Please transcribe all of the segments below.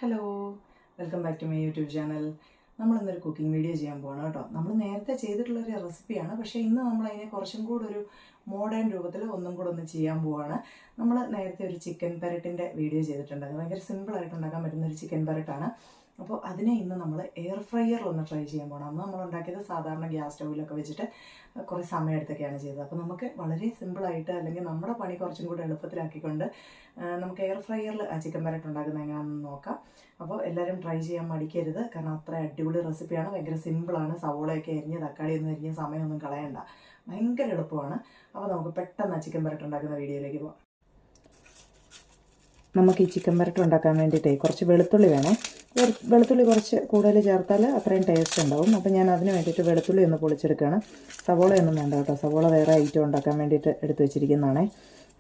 Hello, welcome back to my YouTube channel. നമ്മളിന്നൊരു cooking video ചെയ്യാൻ പോകണം കേട്ടോ. നമ്മൾ നേരത്തെ ചെയ്തിട്ടുള്ളൊരു റെസിപ്പിയാണ്, പക്ഷേ ഇന്ന് നമ്മളതിനെ കുറച്ചും കൂടെ ഒരു മോഡേൺ രൂപത്തിൽ ഒന്നും കൂടെ ഒന്ന് ചെയ്യാൻ പോവാണ്. നമ്മൾ നേരത്തെ ഒരു ചിക്കൻ പെരട്ടിൻ്റെ വീഡിയോ ചെയ്തിട്ടുണ്ടായിരുന്നു. ഭയങ്കര സിമ്പിളായിട്ട് ഉണ്ടാക്കാൻ പറ്റുന്ന ഒരു ചിക്കൻ പെരട്ടാണ്. അപ്പോൾ അതിനെ ഇന്ന് നമ്മൾ എയർ ഫ്രയറിലൊന്ന് ട്രൈ ചെയ്യാൻ പോകണം. അന്ന് നമ്മൾ ഉണ്ടാക്കിയത് സാധാരണ ഗ്യാസ് സ്റ്റൗവിലൊക്കെ വെച്ചിട്ട് കുറേ സമയമെടുത്തൊക്കെയാണ് ചെയ്തത്. അപ്പോൾ നമുക്ക് വളരെ സിമ്പിളായിട്ട്, അല്ലെങ്കിൽ നമ്മുടെ പണി കുറച്ചും കൂടെ എളുപ്പത്തിലാക്കിക്കൊണ്ട് നമുക്ക് എയർ ഫ്രയറിൽ ആ ചിക്കൻ പെരട്ട് ഉണ്ടാക്കുന്നത് എങ്ങനെയാണെന്ന് നോക്കാം. അപ്പോൾ എല്ലാവരും ട്രൈ ചെയ്യാൻ മടിക്കരുത്, കാരണം അത്ര അടിപൊളി റെസിപ്പിയാണ്. ഭയങ്കര സിമ്പിളാണ്. സവോളയൊക്കെ അരിഞ്ഞ് തക്കാളിയൊന്നും അരിഞ്ഞ് സമയമൊന്നും കളയണ്ട, ഭയങ്കര എളുപ്പമാണ്. അപ്പോൾ നമുക്ക് പെട്ടെന്ന് ആ ചിക്കൻ പെരട്ട് ഉണ്ടാക്കുന്ന വീഡിയോയിലേക്ക് പോകാം. നമുക്ക് ഈ ചിക്കൻ പെരട്ട് ഉണ്ടാക്കാൻ വേണ്ടിയിട്ട് കുറച്ച് വെളുത്തുള്ളി വേണേ. വെളുത്തുള്ളി കുറച്ച് കൂടുതൽ ചേർത്താൽ അത്രയും ടേസ്റ്റ് ഉണ്ടാവും. അപ്പോൾ ഞാൻ അതിന് വേണ്ടിയിട്ട് വെളുത്തുള്ളി ഒന്ന് പൊളിച്ചെടുക്കുകയാണ്. സവോളയൊന്നും വേണ്ട കേട്ടോ, സവോള വേറെ ഐറ്റം ഉണ്ടാക്കാൻ വേണ്ടിയിട്ട് എടുത്ത് വെച്ചിരിക്കുന്നതാണേ.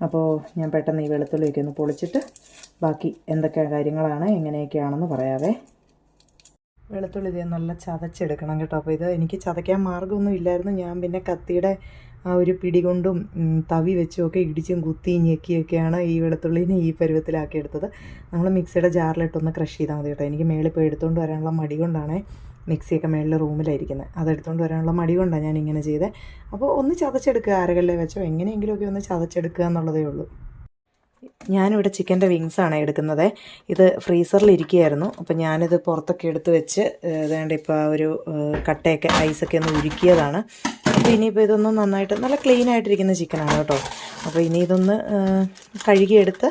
അപ്പോൾ ഞാൻ പെട്ടെന്ന് ഈ വെളുത്തുള്ളിയൊക്കെ ഒന്ന് പൊളിച്ചിട്ട് ബാക്കി എന്തൊക്കെ കാര്യങ്ങളാണ് എങ്ങനെയൊക്കെയാണെന്ന് പറയാവേ. വെളുത്തുള്ളി ഇത് നല്ല ചതച്ചെടുക്കണം കേട്ടോ. അപ്പോൾ ഇത് എനിക്ക് ചതയ്ക്കാൻ മാർഗ്ഗമൊന്നും ഇല്ലായിരുന്നു. ഞാൻ പിന്നെ കത്തിയുടെ ആ ഒരു പിടി കൊണ്ടും തവി വെച്ചുമൊക്കെ ഇടിച്ചും കുത്തി ഞെക്കിയൊക്കെയാണ് ഈ വെളുത്തുള്ളിനെ ഈ പരുവത്തിലാക്കിയെടുത്തത്. നമ്മൾ മിക്സിയുടെ ജാറിലിട്ടൊന്ന് ക്രഷ് ചെയ്താൽ മതി കേട്ടോ. എനിക്ക് മേളിൽ പോയി എടുത്തുകൊണ്ട് വരാനുള്ള മടി കൊണ്ടാണ് മിക്സിയൊക്കെ മേളിൽ റൂമിലായിരിക്കുന്നത്. അതെടുത്തുകൊണ്ട് വരാനുള്ള മടി കൊണ്ടാണ് ഞാൻ ഇങ്ങനെ ചെയ്തത്. അപ്പോൾ ഒന്ന് ചതച്ചെടുക്കുക, അരകല്ലേ വെച്ചോ എങ്ങനെയെങ്കിലുമൊക്കെ ഒന്ന് ചതച്ചെടുക്കുക എന്നുള്ളതേ ഉള്ളൂ. ഞാനിവിടെ ചിക്കൻ്റെ വിങ്സാണ് എടുക്കുന്നത്. ഇത് ഫ്രീസറിലിരിക്കുകയായിരുന്നു. അപ്പോൾ ഞാനിത് പുറത്തൊക്കെ എടുത്ത് വെച്ച് വേണ്ട ഇപ്പോൾ ആ ഒരു കട്ടയൊക്കെ ഐസൊക്കെ ഒന്ന് ഉരുക്കിയതാണ്. അപ്പോൾ ഇനിയിപ്പോൾ ഇതൊന്നും നന്നായിട്ട് നല്ല ക്ലീൻ ആയിട്ടിരിക്കുന്ന ചിക്കനാണ് കേട്ടോ. അപ്പോൾ ഇനി ഇതൊന്ന് കഴുകിയെടുത്ത്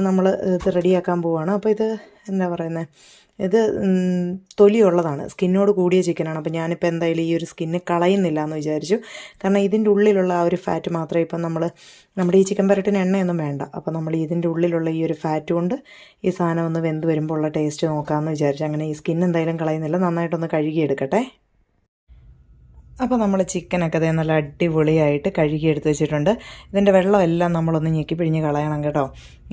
നമ്മൾ ഇത് റെഡിയാക്കാൻ പോവുകയാണ്. അപ്പോൾ ഇത് എന്താ പറയുന്നത്, ഇത് തൊലിയുള്ളതാണ്, സ്കിന്നോട് കൂടിയ ചിക്കനാണ്. അപ്പോൾ ഞാനിപ്പോൾ എന്തായാലും ഈ ഒരു സ്കിന്ന് കളയുന്നില്ല എന്ന് വിചാരിച്ചു. കാരണം ഇതിൻ്റെ ഉള്ളിലുള്ള ആ ഒരു ഫാറ്റ് മാത്രമേ ഇപ്പം നമ്മുടെ ഈ ചിക്കൻ പെരട്ടിന് എണ്ണയൊന്നും വേണ്ട. അപ്പോൾ നമ്മൾ ഇതിൻ്റെ ഉള്ളിലുള്ള ഈ ഒരു ഫാറ്റ് കൊണ്ട് ഈ സാധനം ഒന്ന് വെന്ത് വരുമ്പോൾ ഉള്ള ടേസ്റ്റ് നോക്കാമെന്ന് വിചാരിച്ചു. അങ്ങനെ ഈ സ്കിൻ എന്തായാലും കളയുന്നില്ല, നന്നായിട്ടൊന്ന് കഴുകിയെടുക്കട്ടെ. അപ്പോൾ നമ്മൾ ചിക്കനൊക്കെ അതേ നല്ല അടിപൊളിയായിട്ട് കഴുകിയെടുത്ത് വെച്ചിട്ടുണ്ട്. ഇതിൻ്റെ വെള്ളമെല്ലാം നമ്മളൊന്ന് ഞെക്കി പിഴിഞ്ഞ് കളയണം കേട്ടോ.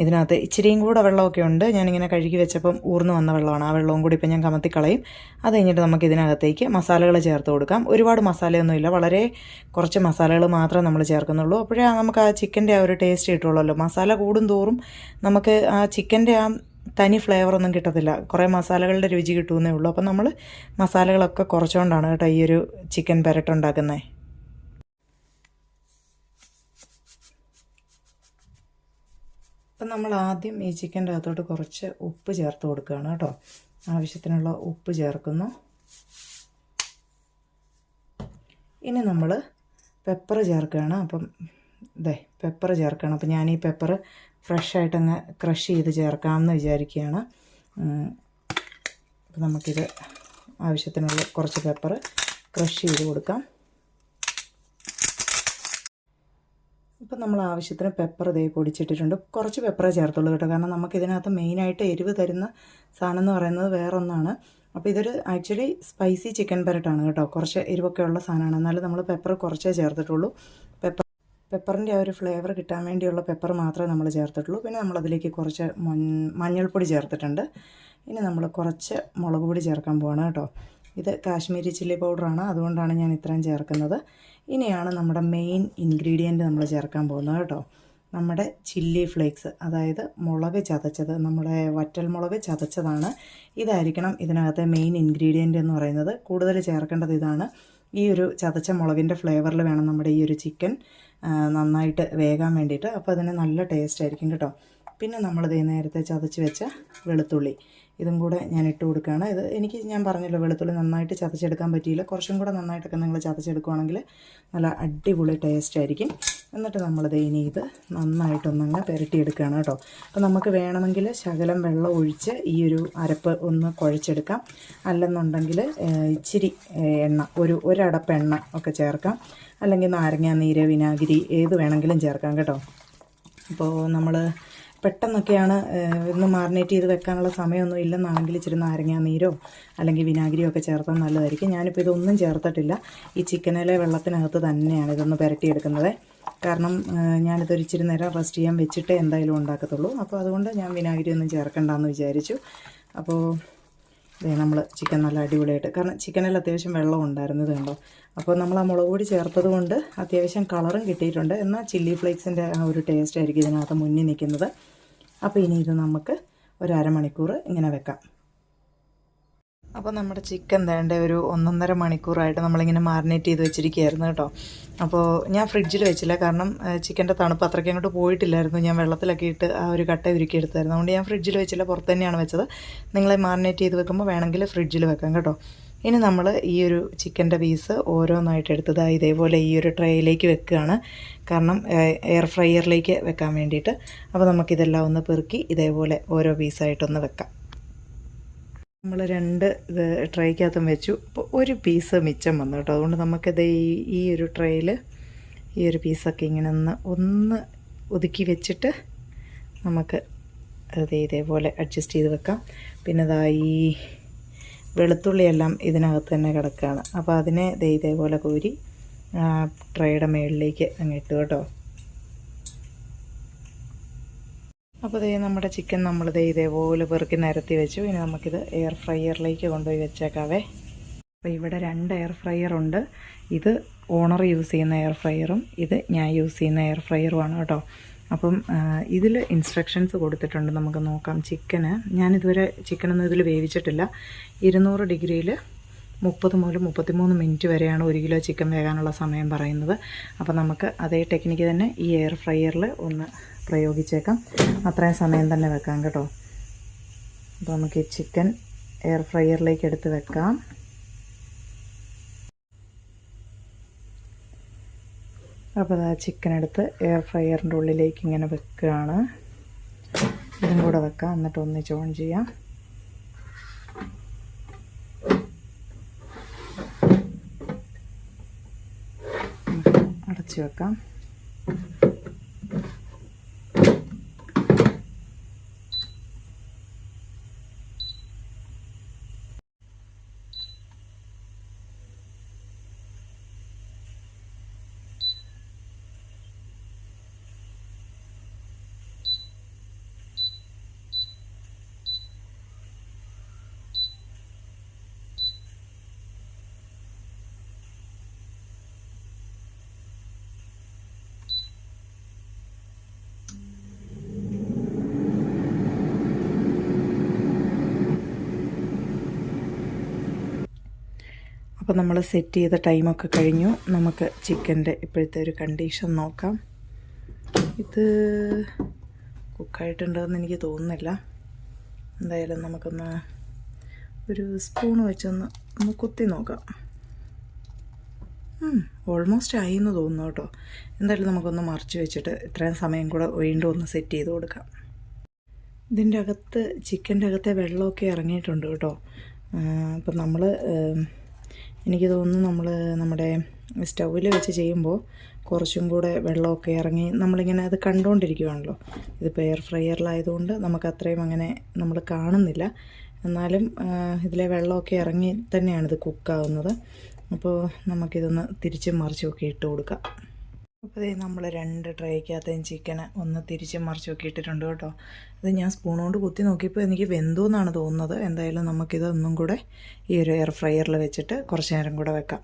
ഇതിനകത്ത് ഇച്ചിരിയും കൂടെ വെള്ളമൊക്കെ ഉണ്ട്. ഞാനിങ്ങനെ കഴുകി വെച്ചപ്പം ഊർന്ന് വന്ന വെള്ളമാണ്. ആ വെള്ളവും കൂടി ഇപ്പം ഞാൻ കമത്തി കളയും. അത് കഴിഞ്ഞിട്ട് നമുക്ക് ഇതിനകത്തേക്ക് മസാലകൾ ചേർത്ത് കൊടുക്കാം. ഒരുപാട് മസാലയൊന്നുമില്ല, വളരെ കുറച്ച് മസാലകൾ മാത്രമേ നമ്മൾ ചേർക്കുന്നുള്ളൂ. അപ്പോഴേ നമുക്ക് ആ ചിക്കൻ്റെ ആ ഒരു ടേസ്റ്റ് കിട്ടുള്ളൂ. മസാല കൂടും തോറും നമുക്ക് ആ ചിക്കൻ്റെ ആ തനി ഫ്ലേവറൊന്നും കിട്ടത്തില്ല, കുറേ മസാലകളുടെ രുചി കിട്ടുമെന്നേ ഉള്ളൂ. അപ്പം നമ്മൾ മസാലകളൊക്കെ കുറച്ചുകൊണ്ടാണ് കേട്ടോ ഈ ഒരു ചിക്കൻ പെരട്ട് ഉണ്ടാക്കുന്നത്. അപ്പം നമ്മൾ ആദ്യം ഈ ചിക്കൻ്റെ അകത്തോട്ട് കുറച്ച് ഉപ്പ് ചേർത്ത് കൊടുക്കുകയാണ് കേട്ടോ. ആവശ്യത്തിനുള്ള ഉപ്പ് ചേർക്കുന്നു. ഇനി നമ്മൾ പെപ്പർ ചേർക്കുകയാണ്. അപ്പം പെപ്പർ ചേർക്കണം. അപ്പം ഞാൻ ഈ പെപ്പർ ഫ്രഷായിട്ടങ്ങ് ക്രഷ് ചെയ്ത് ചേർക്കാമെന്ന് വിചാരിക്കുകയാണ്. അപ്പം നമുക്കിത് ആവശ്യത്തിനുള്ള കുറച്ച് പെപ്പർ ക്രഷ് ചെയ്ത് കൊടുക്കാം. ഇപ്പം നമ്മൾ ആവശ്യത്തിന് പെപ്പർ പൊടിച്ചിട്ടിട്ടുണ്ട്. കുറച്ച് പെപ്പറേ ചേർത്തുള്ളൂ കേട്ടോ, കാരണം നമുക്കിതിനകത്ത് മെയിനായിട്ട് എരിവ് തരുന്ന സാധനം എന്ന് പറയുന്നത് വേറൊന്നാണ്. അപ്പോൾ ഇതൊരു ആക്ച്വലി സ്പൈസി ചിക്കൻ പെരട്ടാണ് കേട്ടോ. കുറച്ച് എരിവൊക്കെ ഉള്ള സാധനമാണ്, എന്നാലും നമ്മൾ പെപ്പർ കുറച്ചേ ചേർത്തിട്ടുള്ളൂ. പെപ്പറിൻ്റെ ആ ഒരു ഫ്ലേവർ കിട്ടാൻ വേണ്ടിയുള്ള പെപ്പർ മാത്രമേ നമ്മൾ ചേർത്തിട്ടുള്ളൂ. പിന്നെ നമ്മളതിലേക്ക് കുറച്ച് മഞ്ഞൾപ്പൊടി ചേർത്തിട്ടുണ്ട്. ഇനി നമ്മൾ കുറച്ച് മുളക് പൊടി ചേർക്കാൻ പോവാണ് കേട്ടോ. ഇത് കാശ്മീരി ചില്ലി പൗഡറാണ്, അതുകൊണ്ടാണ് ഞാൻ ഇത്രയും ചേർക്കുന്നത്. ഇനിയാണ് നമ്മുടെ മെയിൻ ഇൻഗ്രീഡിയൻറ്റ് നമ്മൾ ചേർക്കാൻ പോകുന്നത് കേട്ടോ. നമ്മുടെ ചില്ലി ഫ്ലേക്സ്, അതായത് മുളക് ചതച്ചത്, നമ്മുടെ വറ്റൽ മുളക് ചതച്ചതാണ്. ഇതായിരിക്കണം ഇതിനകത്തെ മെയിൻ ഇൻഗ്രീഡിയൻ്റ് എന്ന് പറയുന്നത്. കൂടുതൽ ചേർക്കേണ്ടത് ഇതാണ്. ഈ ഒരു ചതച്ച മുളകിൻ്റെ ഫ്ലേവറിൽ വേണം നമ്മുടെ ഈ ഒരു ചിക്കൻ നന്നായിട്ട് വേകാൻ വേണ്ടിയിട്ട്. അപ്പോൾ അതിന് നല്ല ടേസ്റ്റ് ആയിരിക്കും കേട്ടോ. പിന്നെ നമ്മളിത് നേരത്തെ ചതച്ച് വെച്ച വെളുത്തുള്ളി ഇതും കൂടെ ഞാൻ ഇട്ട് കൊടുക്കുകയാണ്. ഞാൻ പറഞ്ഞല്ലോ, വെളുത്തുള്ളി നന്നായിട്ട് ചതച്ചെടുക്കാൻ പറ്റിയില്ല. കുറച്ചും കൂടെ നന്നായിട്ടൊക്കെ നിങ്ങൾ ചതച്ചെടുക്കുകയാണെങ്കിൽ നല്ല അടിപൊളി ടേസ്റ്റ് ആയിരിക്കും. എന്നിട്ട് ഇനി ഇത് നന്നായിട്ടൊന്നങ്ങ് പുരട്ടിയെടുക്കുകയാണ് കേട്ടോ. അപ്പോൾ നമുക്ക് വേണമെങ്കിൽ ശകലം വെള്ളം ഒഴിച്ച് ഈ ഒരു അരപ്പ് ഒന്ന് കുഴച്ചെടുക്കാം. അല്ലെന്നുണ്ടെങ്കിൽ ഇച്ചിരി എണ്ണ, ഒരടപ്പ് എണ്ണ ഒക്കെ ചേർക്കാം. അല്ലെങ്കിൽ നാരങ്ങാനീര്, വിനാഗിരി ഏത് വേണമെങ്കിലും ചേർക്കാം കേട്ടോ. അപ്പോൾ നമ്മൾ പെട്ടെന്നൊക്കെയാണ് ഒന്ന് മാറിനേറ്റ് ചെയ്ത് വെക്കാനുള്ള സമയമൊന്നും ഇല്ലെന്നാണെങ്കിൽ ഇച്ചിരി നാരങ്ങാനീരോ അല്ലെങ്കിൽ വിനാഗിരിയോ ഒക്കെ ചേർത്താൽ നല്ലതായിരിക്കും. ഞാനിപ്പോൾ ഇതൊന്നും ചേർത്തിട്ടില്ല. ഈ ചിക്കനിലെ വെള്ളത്തിനകത്ത് തന്നെയാണ് ഇതൊന്ന് പുരട്ടിയെടുക്കുന്നത്. കാരണം ഞാനിതൊരു ഇച്ചിരി നേരം റെസ്റ്റ് ചെയ്യാൻ വെച്ചിട്ടേ എന്തായാലും ഉണ്ടാക്കത്തുള്ളൂ. അപ്പോൾ അതുകൊണ്ട് ഞാൻ വിനാഗിരി ഒന്നും ചേർക്കണ്ടെന്ന് വിചാരിച്ചു. അപ്പോൾ നമ്മൾ ചിക്കൻ നല്ല അടിപൊളിയായിട്ട്, കാരണം ചിക്കനിൽ അത്യാവശ്യം വെള്ളം ഉണ്ടായിരുന്നത് കണ്ടോ. അപ്പോൾ നമ്മൾ ആ മുളക് പൊടി ചേർത്തത് കൊണ്ട് അത്യാവശ്യം കളറും കിട്ടിയിട്ടുണ്ട്. എന്നാൽ ചില്ലി ഫ്ലേക്സിൻ്റെ ആ ഒരു ടേസ്റ്റ് ആയിരിക്കും ഇതിനകത്ത് മുന്നിൽ നിൽക്കുന്നത്. അപ്പോൾ ഇനി ഇത് നമുക്ക് ഒരു അരമണിക്കൂർ ഇങ്ങനെ വെക്കാം. അപ്പോൾ നമ്മുടെ ചിക്കൻ വേണ്ട ഒരു 1.5 മണിക്കൂറായിട്ട് നമ്മളിങ്ങനെ മാരിനേറ്റ് ചെയ്ത് വെച്ചിരിക്കുകയായിരുന്നു കേട്ടോ. അപ്പോൾ ഞാൻ ഫ്രിഡ്ജിൽ വെച്ചില്ല, കാരണം ചിക്കൻ്റെ തണുപ്പ് അത്രയ്ക്ക് അങ്ങോട്ട് പോയിട്ടില്ലായിരുന്നു. ഞാൻ വെള്ളത്തിലൊക്കെ ഇട്ട് ആ ഒരു കട്ട ഉരുക്കി എടുത്തായിരുന്നു. അതുകൊണ്ട് ഞാൻ ഫ്രിഡ്ജിൽ വെച്ചില്ല, പുറത്ത് തന്നെയാണ് വെച്ചത്. നിങ്ങളെ മാരിനേറ്റ് ചെയ്ത് വെക്കുമ്പോൾ വേണമെങ്കിൽ ഫ്രിഡ്ജിൽ വെക്കാം കേട്ടോ. ഇനി നമ്മൾ ഈ ഒരു ചിക്കൻ്റെ പീസ് ഓരോന്നായിട്ട് എടുത്തത് ഇതേപോലെ ഈ ഒരു ട്രേയിലേക്ക് വെക്കുകയാണ്, കാരണം എയർ ഫ്രയറിലേക്ക് വെക്കാൻ വേണ്ടിയിട്ട്. അപ്പോൾ നമുക്കിതെല്ലാം ഒന്ന് പെറുക്കി ഇതേപോലെ ഓരോ പീസായിട്ടൊന്ന് വെക്കാം. നമ്മൾ 2 ട്രേക്കകത്തും വെച്ചു. അപ്പോൾ ഒരു പീസ് മിച്ചം വന്നു കേട്ടോ. അതുകൊണ്ട് നമുക്കിത് ഈ ഒരു ട്രേയിൽ ഈ ഒരു പീസൊക്കെ ഇങ്ങനെ ഒന്ന് ഒതുക്കി വെച്ചിട്ട് നമുക്ക് അത് ഇതേപോലെ അഡ്ജസ്റ്റ് ചെയ്ത് വെക്കാം. പിന്നെ ഈ വെളുത്തുള്ളിയെല്ലാം ഇതിനകത്ത് തന്നെ കിടക്കുകയാണ്. അപ്പോൾ അതിനെ ഇതേപോലെ കോരി ട്രേയുടെ മുകളിലേക്ക് അങ്ങ് ഇട്ടു കേട്ടോ. അപ്പോൾ നമ്മുടെ ചിക്കൻ നമ്മൾ ഇതേപോലെ പെറുക്കി നിരത്തി വെച്ചു. ഇനി നമുക്കിത് എയർ ഫ്രയറിലേക്ക് കൊണ്ടുപോയി വെച്ചേക്കാവേ. അപ്പോൾ ഇവിടെ 2 എയർ ഫ്രയറുണ്ട്. ഇത് ഓണർ യൂസ് ചെയ്യുന്ന എയർ ഫ്രയറും ഇത് ഞാൻ യൂസ് ചെയ്യുന്ന എയർ ഫ്രയറുമാണ് കേട്ടോ. അപ്പം ഇതിൽ ഇൻസ്ട്രക്ഷൻസ് കൊടുത്തിട്ടുണ്ട്, നമുക്ക് നോക്കാം. ഞാനിതുവരെ ചിക്കനൊന്നും ഇതിൽ വേവിച്ചിട്ടില്ല. 200 ഡിഗ്രിയിൽ 30 മുതൽ 33 മിനിറ്റ് വരെയാണ് 1 കിലോ ചിക്കൻ വേകാനുള്ള സമയം പറയുന്നത്. അപ്പോൾ നമുക്ക് അതേ ടെക്നിക്ക് തന്നെ ഈ എയർ ഫ്രയറിൽ ഒന്ന് പ്രയോഗിച്ചേക്കാം. അത്രയും സമയം തന്നെ വെക്കാം കേട്ടോ. അപ്പോൾ നമുക്ക് ഈ ചിക്കൻ എയർ ഫ്രയറിലേക്ക് എടുത്ത് വെക്കാം. അപ്പോൾ ചിക്കൻ എടുത്ത് എയർ ഫ്രയറിൻ്റെ ഉള്ളിലേക്ക് ഇങ്ങനെ വെക്കുകയാണ്. ഇതും കൂടെ വെക്കാം, എന്നിട്ട് ഒന്നിച്ച് ഓൺ ചെയ്യാം. അടച്ചു വെക്കാം. അപ്പോൾ നമ്മൾ സെറ്റ് ചെയ്ത ടൈമൊക്കെ കഴിഞ്ഞു. നമുക്ക് ചിക്കൻ്റെ ഇപ്പോഴത്തെ ഒരു കണ്ടീഷൻ നോക്കാം. ഇത് കുക്കായിട്ടുണ്ടെന്ന് എനിക്ക് തോന്നുന്നില്ല. എന്തായാലും നമുക്കൊന്ന് ഒരു സ്പൂൺ വെച്ചൊന്ന് കുത്തി നോക്കാം. ഓൾമോസ്റ്റ് ആയി എന്ന് തോന്നുന്നു കേട്ടോ. എന്തായാലും നമുക്കൊന്ന് മറിച്ച് വെച്ചിട്ട് ഇത്രയും സമയം കൂടെ വീണ്ടും ഒന്ന് സെറ്റ് ചെയ്ത് കൊടുക്കാം. ഇതിൻ്റെ അകത്ത് ചിക്കൻ്റെ അകത്തെ വെള്ളമൊക്കെ ഇറങ്ങിയിട്ടുണ്ട് കേട്ടോ. അപ്പം എനിക്ക് തോന്നുന്നു നമ്മുടെ സ്റ്റൗവിൽ വെച്ച് ചെയ്യുമ്പോൾ കുറച്ചും കൂടെ വെള്ളമൊക്കെ ഇറങ്ങി നമ്മളിങ്ങനെ അത് കണ്ടുകൊണ്ടിരിക്കുകയാണല്ലോ. ഇതിപ്പോൾ എയർ ഫ്രയറിലായതുകൊണ്ട് നമുക്ക് അത്രയും അങ്ങനെ നമ്മൾ കാണുന്നില്ല. എന്നാലും ഇതിലെ വെള്ളമൊക്കെ ഇറങ്ങി തന്നെയാണിത് കുക്കാവുന്നത്. അപ്പോൾ നമുക്കിതൊന്ന് തിരിച്ചും മറിച്ചുമൊക്കെ ഇട്ട് കൊടുക്കാം. അപ്പോൾ നമ്മൾ 2 ട്രേക്കകത്തേയും ചിക്കന് ഒന്ന് തിരിച്ചും മറിച്ചൊക്കെ ഇട്ടിട്ടുണ്ട് കേട്ടോ. ഇത് ഞാൻ സ്പൂൺ കൊണ്ട് കുത്തി നോക്കിയപ്പോൾ എനിക്ക് വെന്തു എന്നാണ് തോന്നുന്നത്. എന്തായാലും നമുക്കിതൊന്നും കൂടെ ഈ ഒരു എയർ ഫ്രയറിൽ വെച്ചിട്ട് കുറച്ച് നേരം കൂടെ വെക്കാം.